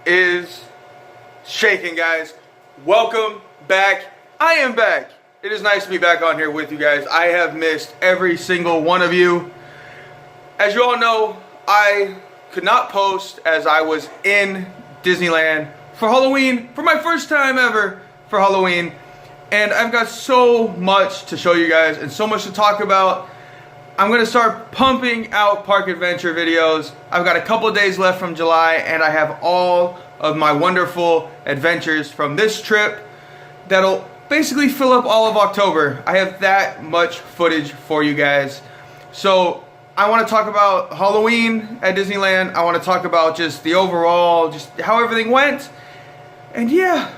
is shaking, guys? Welcome back. I am back. It is nice to be back on here with you guys. I have missed every single one of you. As you all know, I could not post as I was in Disneyland for Halloween, for my first time ever for Halloween. And I've got so much to show you guys and so much to talk about. I'm going to start pumping out park adventure videos. I've got a couple of days left from July, and I have all of my wonderful adventures from this trip that'll basically fill up all of October. I have that much footage for you guys. So I want to talk about Halloween at Disneyland. I want to talk about just the overall, just how everything went. And yeah,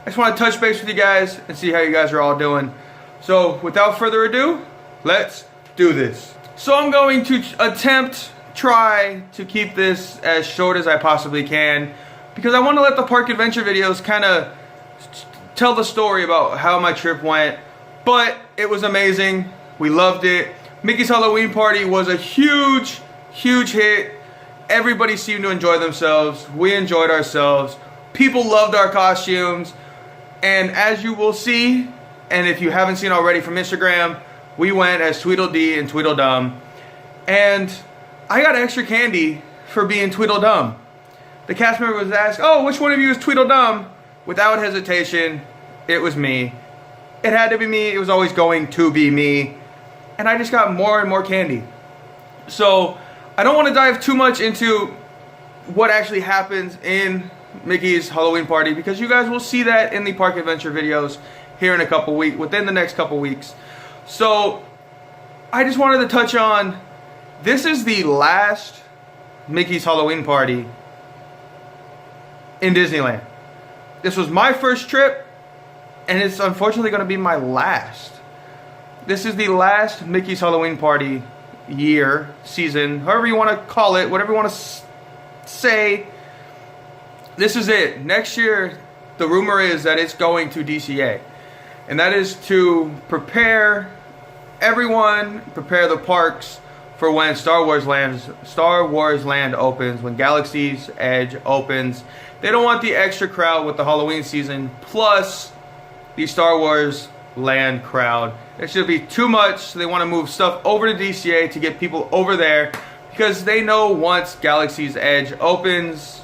I just want to touch base with you guys and see how you guys are all doing. So without further ado, let's do this. So I'm going to try to keep this as short as I possibly can, because I want to let the park adventure videos kind of tell the story about how my trip went. But it was amazing. We loved it. Mickey's Halloween Party was a huge hit. Everybody seemed to enjoy themselves. We enjoyed ourselves. People loved our costumes. And as you will see, and if you haven't seen already from Instagram, we went as Tweedledee and Tweedledum. And I got extra candy for being Tweedledum. The cast member was asked, "Oh, which one of you is Tweedledum?" Without hesitation, it was me. It had to be me. It was always going to be me. And I just got more and more candy. So I don't want to dive too much into what actually happens in Mickey's Halloween Party, because you guys will see that in the park adventure videos here in a couple weeks, within the next couple weeks. So I just wanted to touch on, this is the last Mickey's Halloween Party in Disneyland. This was my first trip, and it's unfortunately going to be my last. This is the last Mickey's Halloween Party year, season, however you want to call it, whatever you want to say. This is it. Next year, the rumor is that it's going to DCA. And that is to prepare everyone, prepare the parks for when Star Wars Land opens, when Galaxy's Edge opens. They don't want the extra crowd with the Halloween season plus the Star Wars Land crowd. It should be too much, so they want to move stuff over to DCA to get people over there, because they know once Galaxy's Edge opens,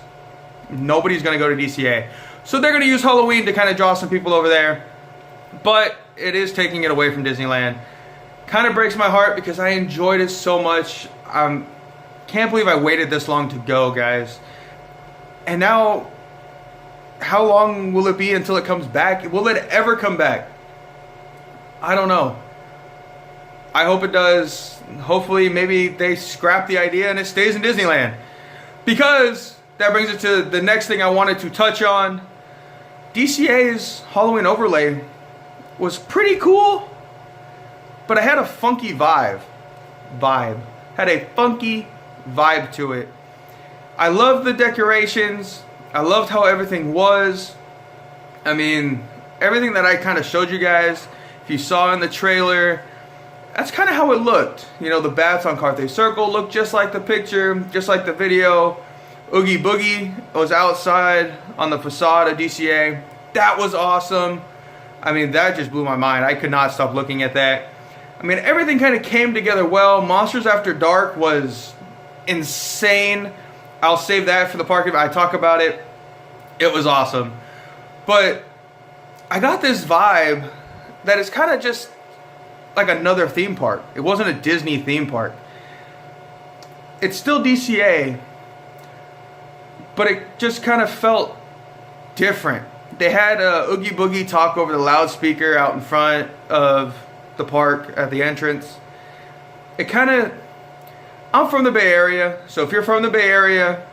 nobody's going to go to DCA. So they're going to use Halloween to kind of draw some people over there. But it is taking it away from Disneyland. Kind of breaks my heart because I enjoyed it so much. Can't believe I waited this long to go, guys. And now, how long will it be until it comes back? Will it ever come back? I don't know. I hope it does. Hopefully, maybe they scrap the idea and it stays in Disneyland. Because that brings it to the next thing I wanted to touch on. DCA's Halloween overlay was pretty cool, but it had a funky vibe. Had a funky vibe to it. I loved the decorations. I loved how everything was. I mean, everything that I kind of showed you guys, if you saw in the trailer, that's kind of how it looked. You know, the bats on Carthay Circle looked just like the picture, just like the video. Oogie Boogie was outside on the facade of DCA. That was awesome. I mean, that just blew my mind. I could not stop looking at that. I mean, everything kind of came together well. Monsters After Dark was insane. I'll save that for the park if I talk about it. It was awesome. But I got this vibe that it's kind of just like another theme park. It wasn't a Disney theme park. It's still DCA, but it just kind of felt different. They had Oogie Boogie talk over the loudspeaker out in front of the park at the entrance. It kind of... I'm from the Bay Area, so if you're from the Bay Area,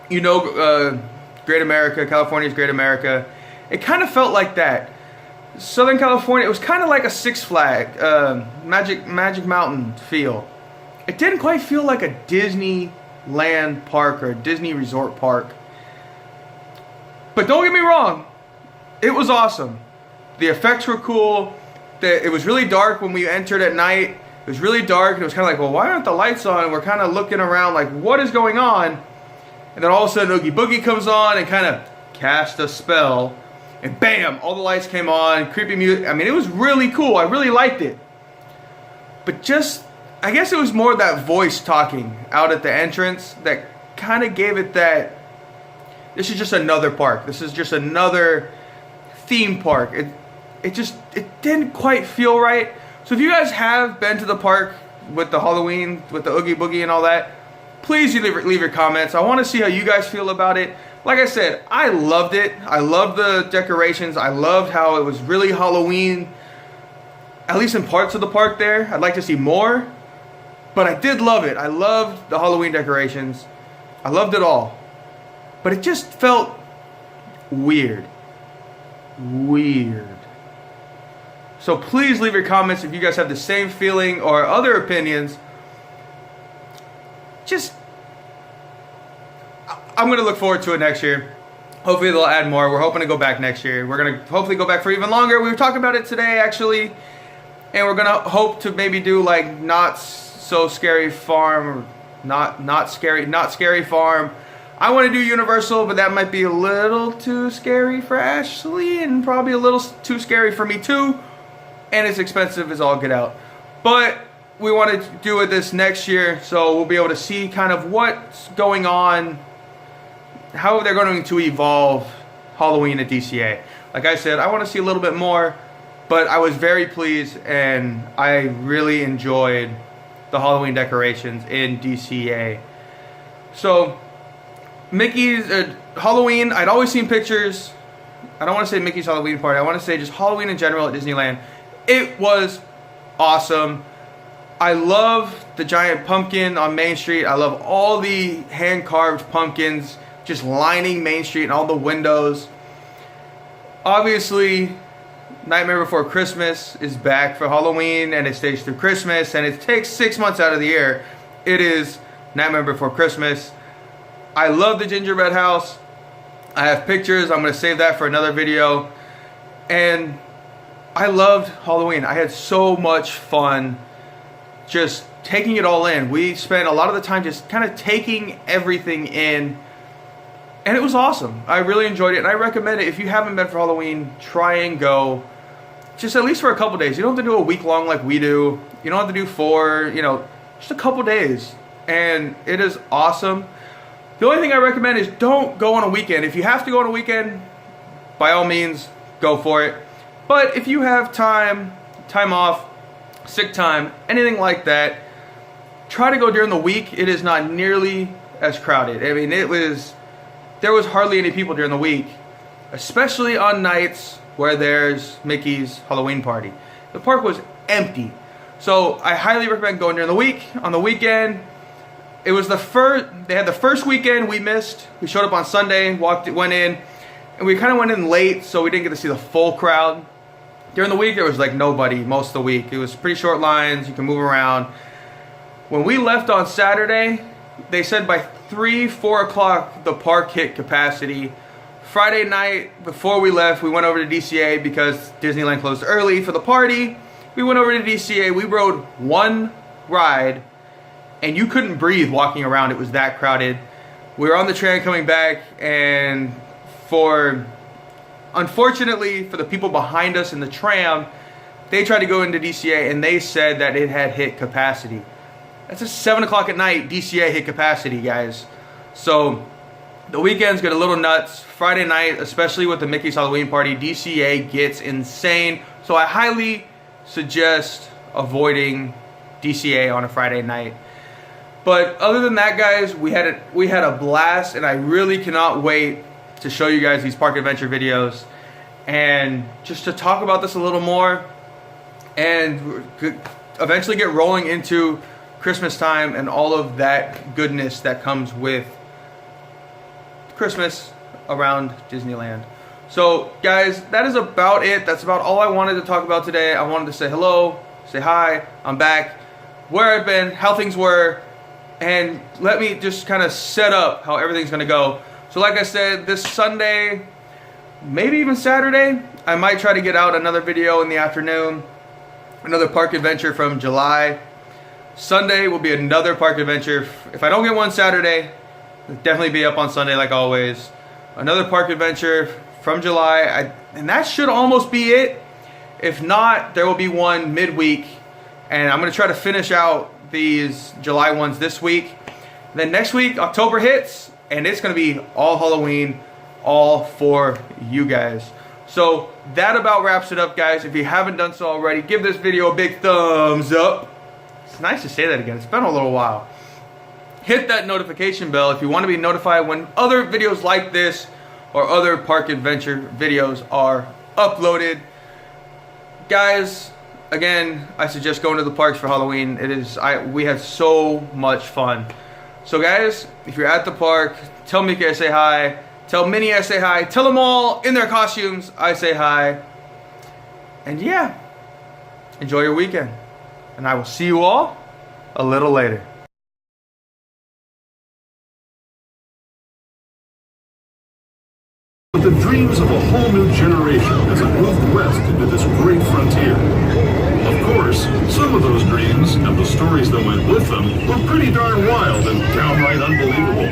you know Great America, California's Great America. It kind of felt like that. Southern California, it was kind of like a Six Flags, Magic Mountain feel. It didn't quite feel like a Disneyland park or a Disney resort park. But don't get me wrong, it was awesome. The effects were cool. It was really dark when we entered at night. It was really dark, and it was kind of like, well, why aren't the lights on? And we're kind of looking around like, what is going on? and then all of a sudden Oogie Boogie comes on and kind of cast a spell, and bam, all the lights came on, creepy music. I mean, it was really cool. I really liked it. But just, I guess it was more that voice talking out at the entrance that kind of gave it that, this is just another park. This is just another theme park. It didn't quite feel right. So if you guys have been to the park with the Halloween, with the Oogie Boogie and all that, please leave your comments. I want to see how you guys feel about it. Like I said, I loved it. I loved the decorations. I loved how it was really Halloween, at least in parts of the park there. I'd like to see more, but I did love it. I loved the Halloween decorations. I loved it all. But it just felt weird. Weird. So please leave your comments if you guys have the same feeling or other opinions. I'm going to look forward to it next year. Hopefully they'll add more. We're hoping to go back next year. We're going to hopefully go back for even longer. We were talking about it today, actually. And we're going to hope to maybe do like Not So Scary Farm. Not Scary Farm. I want to do Universal, but that might be a little too scary for Ashley. And probably a little too scary for me too. And it's expensive as all get out. But we want to do it this next year. So we'll be able to see kind of what's going on, how they're going to evolve Halloween at DCA. Like I said, I want to see a little bit more, but I was very pleased and I really enjoyed the Halloween decorations in DCA. So Mickey's Halloween, I'd always seen pictures. I don't want to say Mickey's Halloween party. I want to say just Halloween in general at Disneyland. It was awesome. I love the giant pumpkin on Main Street. I love all the hand-carved pumpkins just lining Main Street and all the windows. Obviously, Nightmare Before Christmas is back for Halloween, and it stays through Christmas, and it takes 6 months out of the year. It is Nightmare Before Christmas. I love the gingerbread house. I have pictures. I'm going to save that for another video. And I loved Halloween. I had so much fun just taking it all in. We spent a lot of the time just kind of taking everything in. And it was awesome. I really enjoyed it. And I recommend it. If you haven't been for Halloween, try and go. Just at least for a couple days. You don't have to do a week long like we do. You don't have to do 4, just a couple days. And it is awesome. The only thing I recommend is don't go on a weekend. If you have to go on a weekend, by all means, go for it. But if you have time off, sick time, anything like that, try to go during the week. It is not nearly as crowded. I mean, there was hardly any people during the week, especially on nights where there's Mickey's Halloween party. The park was empty. So I highly recommend going during the week. On the weekend, it was they had the first weekend we missed. We showed up on Sunday, went in, and we kind of went in late, so we didn't get to see the full crowd. During the week, there was like nobody most of the week. It was pretty short lines. You can move around. When we left on Saturday, they said by 4 o'clock, the park hit capacity. Friday night, before we left, we went over to DCA because Disneyland closed early for the party. We went over to DCA. We rode one ride, and you couldn't breathe walking around. It was that crowded. We were on the train coming back, and unfortunately for the people behind us in the tram, they tried to go into DCA, and they said that it had hit capacity. That's at 7 o'clock at night, DCA hit capacity, guys. So the weekends get a little nuts. Friday night, especially with the Mickey's Halloween party, DCA gets insane. So I highly suggest avoiding DCA on a Friday night. But other than that, guys, we had a blast, and I really cannot wait to show you guys these park adventure videos and just to talk about this a little more and eventually get rolling into Christmas time and all of that goodness that comes with Christmas around Disneyland. So guys, that is about it. That's about all I wanted to talk about today. I wanted to say hello, say hi, I'm back, where I've been, how things were, and let me just kind of set up how everything's going to go. So like I said, this Sunday, maybe even Saturday, I might try to get out another video in the afternoon, another park adventure from July. Sunday will be another park adventure. If I don't get one Saturday, definitely be up on Sunday like always. Another park adventure from July, and that should almost be it. If not, there will be one midweek, and I'm going to try to finish out these July ones this week. Then next week, October hits, and it's going to be all Halloween, all for you guys. So that about wraps it up, guys. If you haven't done so already, give this video a big thumbs up. It's nice to say that again. It's been a little while. Hit that notification bell if you want to be notified when other videos like this or other park adventure videos are uploaded. Guys, again, I suggest going to the parks for Halloween. We had so much fun. So guys, if you're at the park, tell Mickey I say hi. Tell Minnie I say hi. Tell them all in their costumes I say hi. And yeah, enjoy your weekend. And I will see you all a little later. But the dreams of a whole new generation as it moved west into this great frontier. Of course, some of those dreams and the stories that went with them were pretty darn wild and downright unbelievable.